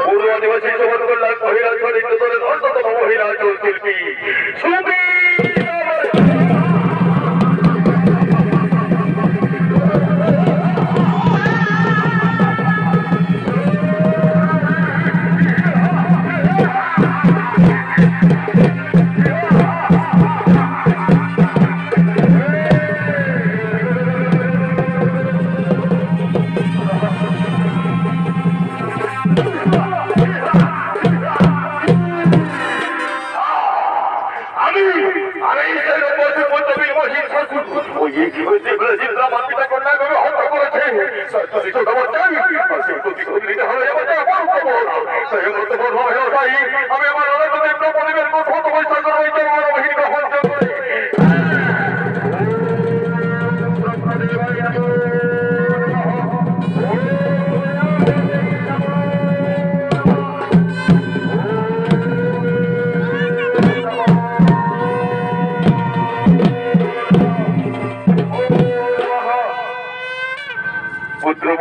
পূর্ব আদিবাসী সমাজ কল্যাণ মহিলা চরিত্র দলের অন্যতম মহিলা শিল্পী সুমি আমি আমার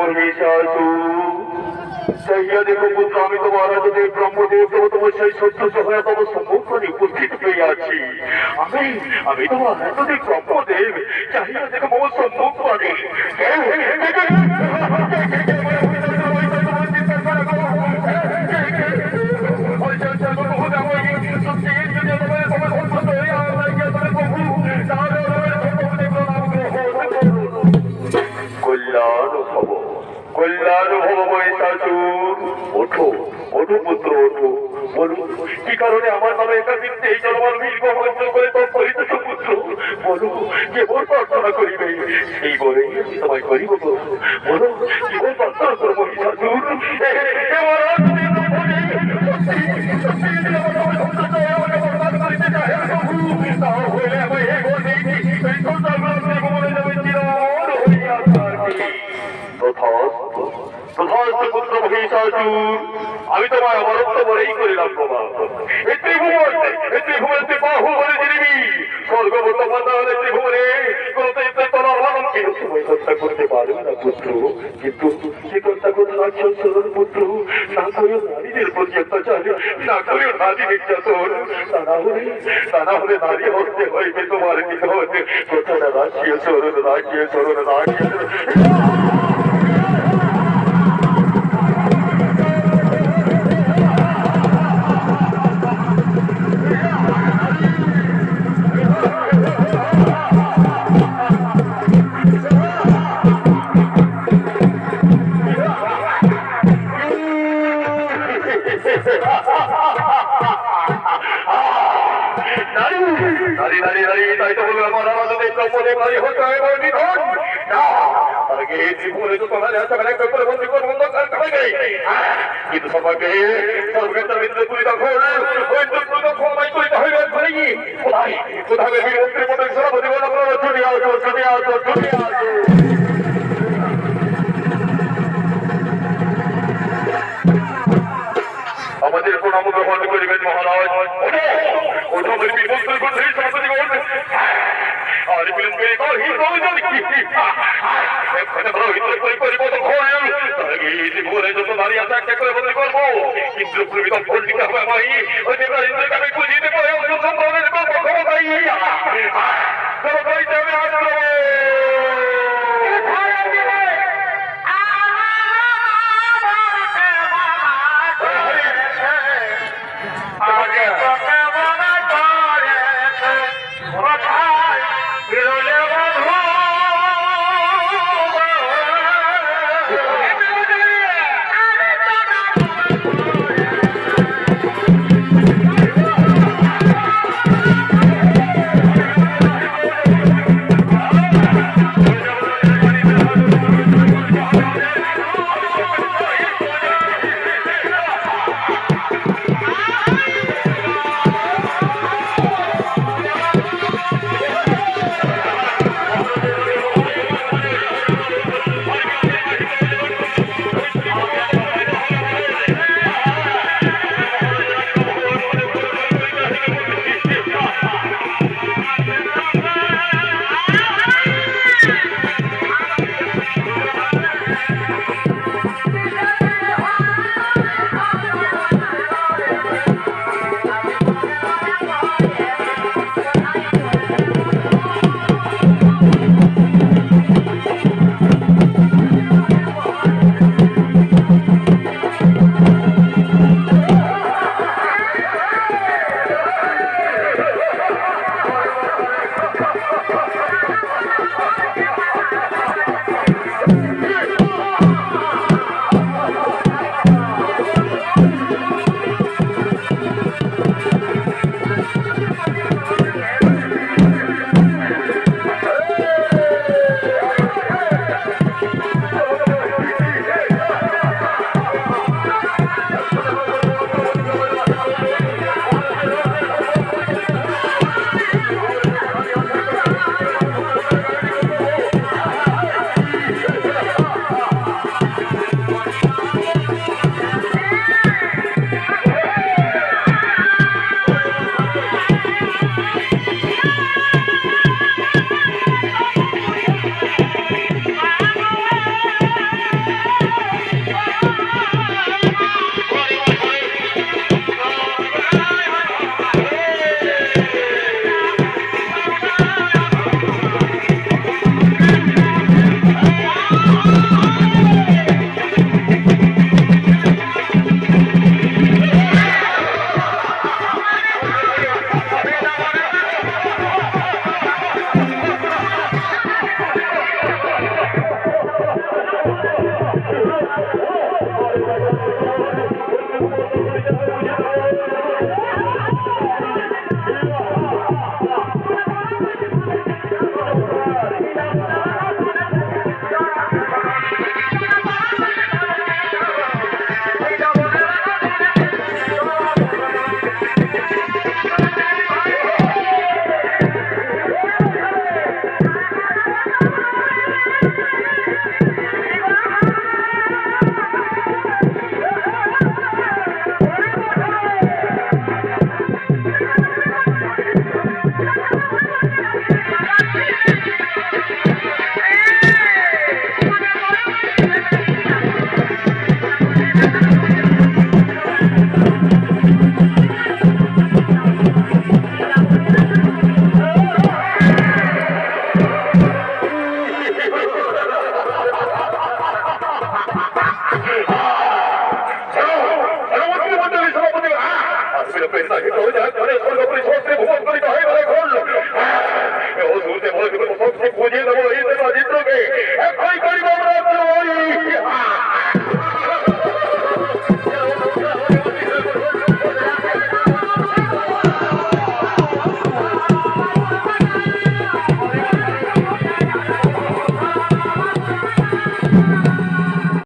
পরিবেশ देखो पुत्र আমি তো মহারাজদেব ব্রহ্মদেব দেবতমশাই সত্য হয়ে তব সম্মুখে উপস্থিত হয়ে আছি আমি তো মহারাজদেব ব্রহ্মদেব চাহিয়া দেখো মম সম্মুখ পদে কল্যাণ ভব মহিষাসুর ওঠো ওঠো পুত্র ওঠো বলুন কি কারণে আমার নামে একাকিত্বে এই জনমান বীর্ঘ মন্ত্র করে তোর করিতেছ পুত্র বলো যে বল প্রার্থনা করিবে সেই বলে আমি তোমায় করিব বলো কি বল প্রার্থনা করো মহিষাসুর পুত্র মহিষাসুর আমি তোমার অমরত্ব বলেই করিলাম প্রমাণ এই ত্রিভুবন বাহু বলে জিনিবি স্বর্গবত পাতালে ত্রিভুবনে কোনতে তলার মানবকে তুমি হত্যা করতে পারবে না পুত্র কিন্তু সে হত্যা করে রাজ্য সরল পুত্র না করে নারীদের প্রতি অত্যাচার না করে নারী নির্যাতন তা না হলে নারী হত্যা হইবে তোমার নিধন কথাটা রাখিয়ে সরল রাখিয়ে সরল রাখিয়ে কিন্তু সবাইকে সর্বক্ষেত্রে বিদ্যুৎ পুরী দখল কোথায় কোথায় বীরমন্ত্রী পদের সভাপতি ছুটি আসো ছুটি আসো ছুটি আসো আমাদের প্রণাম গ্রহণ করিবেন মহারাজ ওঠো বীরমন্ত্রী পদের সভাপতি আর বিলম্বে কিন্তু